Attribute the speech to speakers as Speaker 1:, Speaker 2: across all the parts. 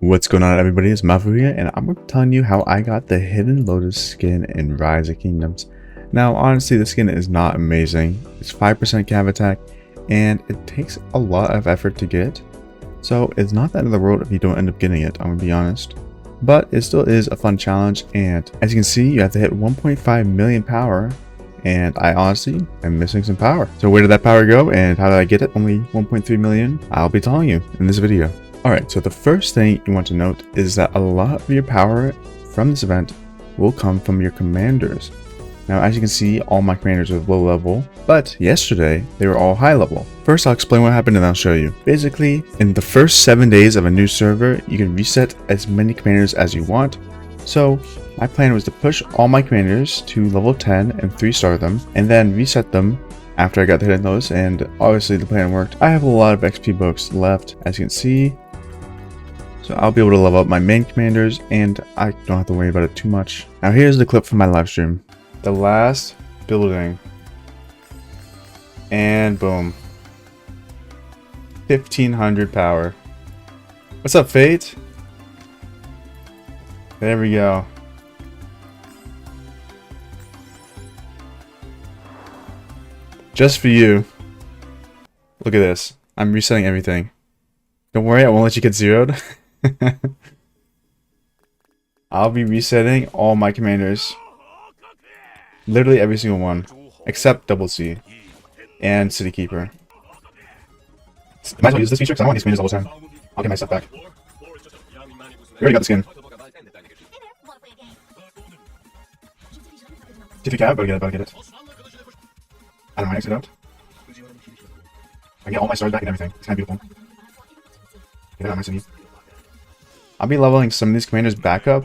Speaker 1: What's going on, everybody? It's Maffu here, and I'm telling you how I got the hidden Lotus skin in Rise of Kingdoms. Now, honestly, the skin is not amazing. It's 5% cav attack, and it takes a lot of effort to get. So it's not the end of the world if you don't end up getting it, I'm gonna be honest. But it still is a fun challenge, and as you can see, you have to hit 1.5 million power. And I honestly am missing some power. So where did that power go, and how did I get it? Only 1.3 million? I'll be telling you in this video. Alright, so the first thing you want to note is that a lot of your power from this event will come from your commanders. Now, as you can see, all my commanders are low level, but yesterday they were all high level. First, I'll explain what happened and I'll show you. Basically, in the first 7 days of a new server, you can reset as many commanders as you want. So my plan was to push all my commanders to level 10 and 3-star them, and then reset them after I got the hidden Lotus, and obviously the plan worked. I have a lot of XP books left, as you can see. So I'll be able to level up my main commanders, and I don't have to worry about it too much. Now here's the clip from my live stream. The last building. And boom. 1500 power. What's up, Fate? There we go. Just for you. Look at this. I'm resetting everything. Don't worry, I won't let you get zeroed. I'll be resetting all my commanders. Literally every single one. Except Double C. And City Keeper. Might as well use this feature because I want these commanders all the time. I'll get my stuff back. We already got the skin. If you can, better get it. I don't mind, exit out. I get all my stars back and everything. It's kind of beautiful. Get out of my city. I'll be leveling some of these commanders back up,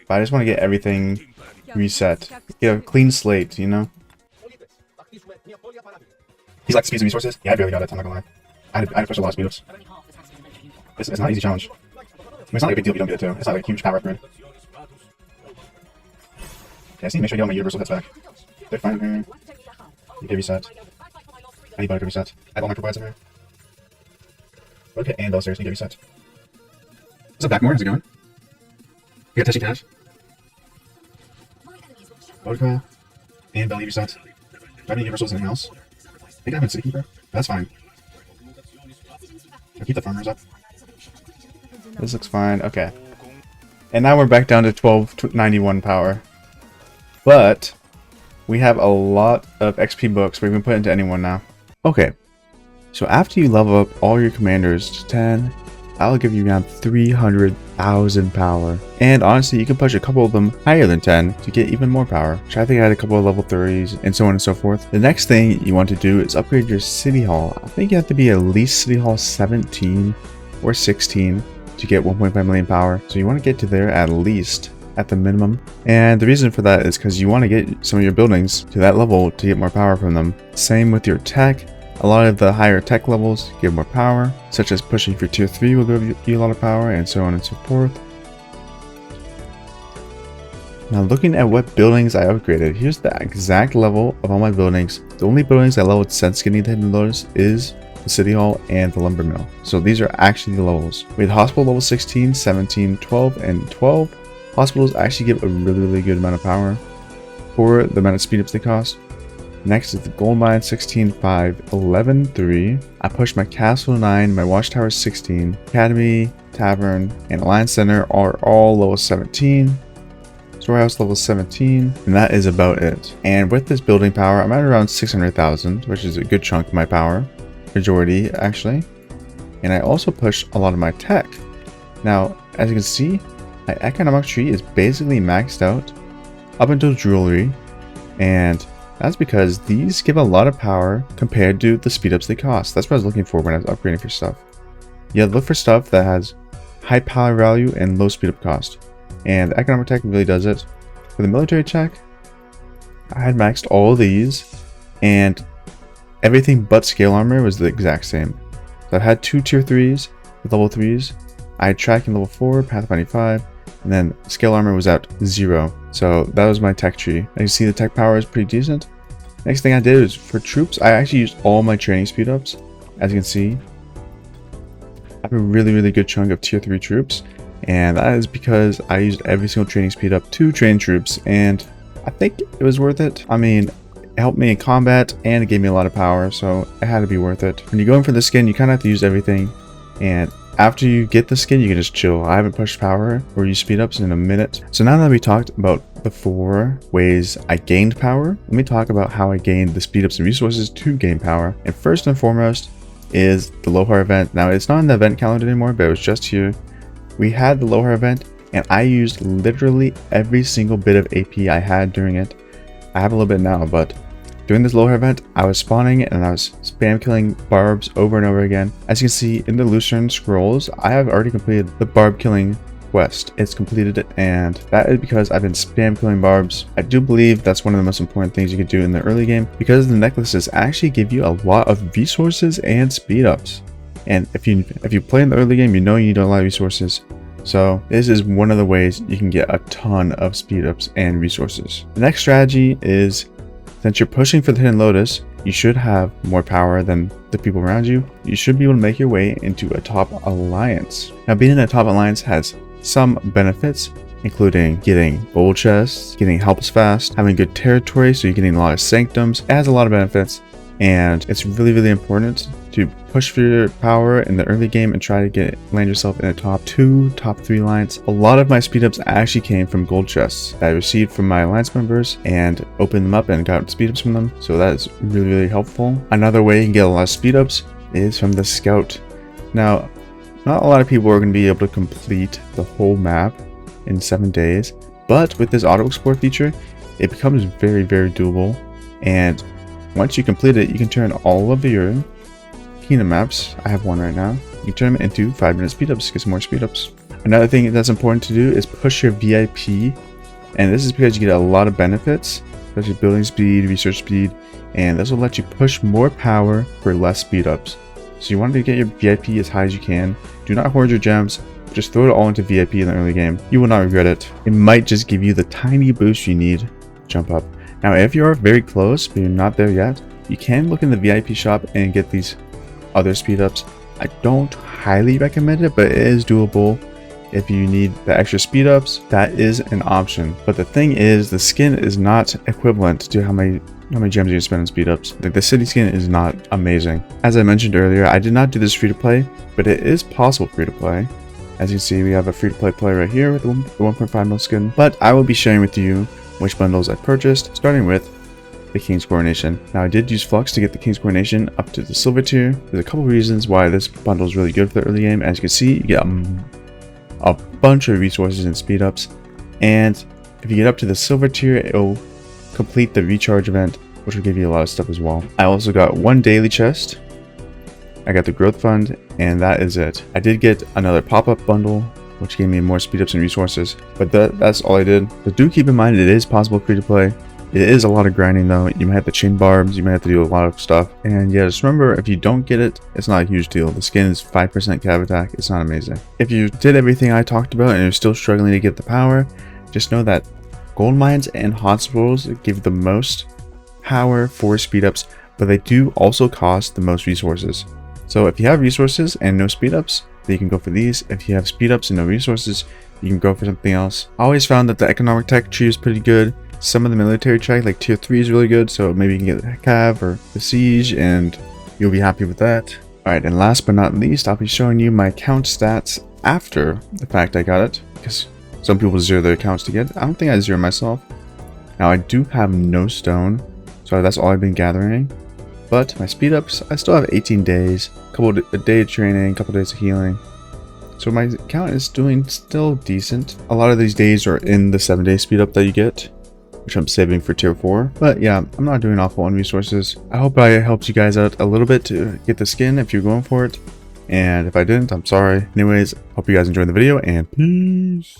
Speaker 1: but I just want to get everything reset. Get a clean slate, you know? He's like speeds and resources. Yeah, I barely got it, I'm not gonna lie. I had to push a lot of speed ups. It's not an easy challenge. I mean, it's not like a big deal if you don't get it too. It's not like a huge power upgrade. Okay, I see. Make sure you get all my universal hits back. They're fine here. You get reset. Anybody can reset. I have all my provides in here. Okay, and they'll seriously get reset. What's up, Backmore? How's it going? You got Teshy Cash? Vodka. And Belly reset. Do I have any universals in anything else? I think I have a City Keeper. That's fine. I'll keep the farmers up. This looks fine. Okay. And now we're back down to 1291 power. But we have a lot of XP books we can put into anyone now. Okay. So after you level up all your commanders to 10, I'll give you around 300,000 power. And honestly, you can push a couple of them higher than 10 to get even more power. Which I think I had a couple of level 30s and so on and so forth. The next thing you want to do is upgrade your City Hall. I think you have to be at least City Hall 17 or 16 to get 1.5 million power. So you want to get to there at least at the minimum. And the reason for that is because you want to get some of your buildings to that level to get more power from them. Same with your tech. A lot of the higher tech levels give more power, such as pushing for tier 3 will give you a lot of power, and so on and so forth. Now looking at what buildings I upgraded, here's the exact level of all my buildings. The only buildings I leveled since getting the hidden Lotus is the City Hall and the Lumber Mill. So these are actually the levels. We had Hospital level 16, 17, 12, and 12. Hospitals actually give a really good amount of power for the amount of speed ups they cost. Next is the Gold Mine 16, 5, 11, 3. I pushed my Castle 9, my Watchtower 16, Academy, Tavern, and Alliance Center are all level 17. Storehouse level 17, and that is about it. And with this building power, I'm at around 600,000, which is a good chunk of my power. Majority, actually. And I also pushed a lot of my tech. Now, as you can see, my economic tree is basically maxed out up until jewelry, and that's because these give a lot of power compared to the speed ups they cost. That's what I was looking for when I was upgrading for stuff. You have to look for stuff that has high power value and low speed up cost. And the economic tech really does it. For the military tech, I had maxed all of these, and everything but scale armor was the exact same. So I had 2 tier 3s with level 3s. I had tracking level 4, pathfinding 5, and then scale armor was at 0. So that was my tech tree. As you see, the tech power is pretty decent. Next thing I did is for troops, I actually used all my training speed ups. As you can see, I have a really good chunk of tier 3 troops. And that is because I used every single training speed up to train troops, and I think it was worth it. I mean, it helped me in combat and it gave me a lot of power, so it had to be worth it. When you go in for the skin, you kind of have to use everything, and after you get the skin, you can just chill. I haven't pushed power or used speed ups in a minute. So now that we talked about the 4 ways I gained power, let me talk about how I gained the speed ups and resources to gain power. And first and foremost is the Lohar event. Now it's not in the event calendar anymore, but it was just here. We had the Lohar event, and I used literally every single bit of AP I had during it. I have a little bit now, but during this Lohar event, I was spawning and I was spam killing barbs over and over again. As you can see in the Lucerne scrolls, I have already completed the barb killing quest. It's completed it, and that is because I've been spam killing barbs. I do believe that's one of the most important things you can do in the early game, because the necklaces actually give you a lot of resources and speed ups. And if you play in the early game, you know you need a lot of resources. So this is one of the ways you can get a ton of speed ups and resources. The next strategy is, since you're pushing for the Hidden Lotus, you should have more power than the people around you. You should be able to make your way into a top alliance. Now, being in a top alliance has some benefits, including getting gold chests, getting helps fast, having good territory, so you're getting a lot of sanctums. It has a lot of benefits, and it's really important to push for your power in the early game and try to land yourself in the top 2, top 3 alliance. A lot of my speed ups actually came from gold chests that I received from my alliance members and opened them up and got speed ups from them. So that is really helpful. Another way you can get a lot of speed ups is from the scout. Now, not a lot of people are going to be able to complete the whole map in 7 days, but with this auto explore feature, it becomes very doable. And once you complete it, you can turn all of your kingdom maps, I have one right now, you can turn them into 5-minute speed ups, get some more speed ups. Another thing that's important to do is push your VIP, and this is because you get a lot of benefits, especially building speed, research speed, and this will let you push more power for less speed ups. So you want to get your VIP as high as you can. Do not hoard your gems, just throw it all into VIP in the early game. You will not regret it. It might just give you the tiny boost you need to jump up. Now, if you are very close but you're not there yet, you can look in the VIP shop and get these other speed ups. I don't highly recommend it, but it is doable. If you need the extra speed ups, that is an option. But the thing is, the skin is not equivalent to how many gems you spend on speed ups. Like, the city skin is not amazing. As I mentioned earlier, I did not do this free to play, but it is possible free to play. As you see, we have a free to play player right here with the 1.5 mil skin. But I will be sharing with you which bundles I purchased, starting with the King's Coronation. Now, I did use Flux to get the King's Coronation up to the silver tier. There's a couple reasons why this bundle is really good for the early game. As you can see, you get a bunch of resources and speed ups, and if you get up to the silver tier, it'll complete the recharge event, which will give you a lot of stuff as well. I also got one daily chest, I got the growth fund, and that is it. I did get another pop-up bundle, which gave me more speed ups and resources, but that's all I did. But do keep in mind, it is possible free to play. It is a lot of grinding though. You might have to chain barbs, you might have to do a lot of stuff. And yeah, just remember, if you don't get it, it's not a huge deal. The skin is 5% cav attack, it's not amazing. If you did everything I talked about and you're still struggling to get the power, just know that gold mines and hot spools give the most power for speed ups, but they do also cost the most resources. So if you have resources and no speed ups, then you can go for these. If you have speed ups and no resources, you can go for something else. I always found that the economic tech tree is pretty good. Some of the military tech, like tier 3, is really good, so maybe you can get the Cav or the Siege and you'll be happy with that. Alright, and last but not least, I'll be showing you my account stats after the fact I got it, because some people zero their accounts to get it. I don't think I zero myself. Now, I do have no stone, so that's all I've been gathering. But my speed ups, I still have 18 days, a day of training, a couple days of healing. So my account is doing still decent. A lot of these days are in the 7-day speed up that you get, which I'm saving for tier 4. But yeah, I'm not doing awful on resources. I hope I helped you guys out a little bit to get the skin if you're going for it. And if I didn't, I'm sorry. Anyways, hope you guys enjoyed the video, and peace.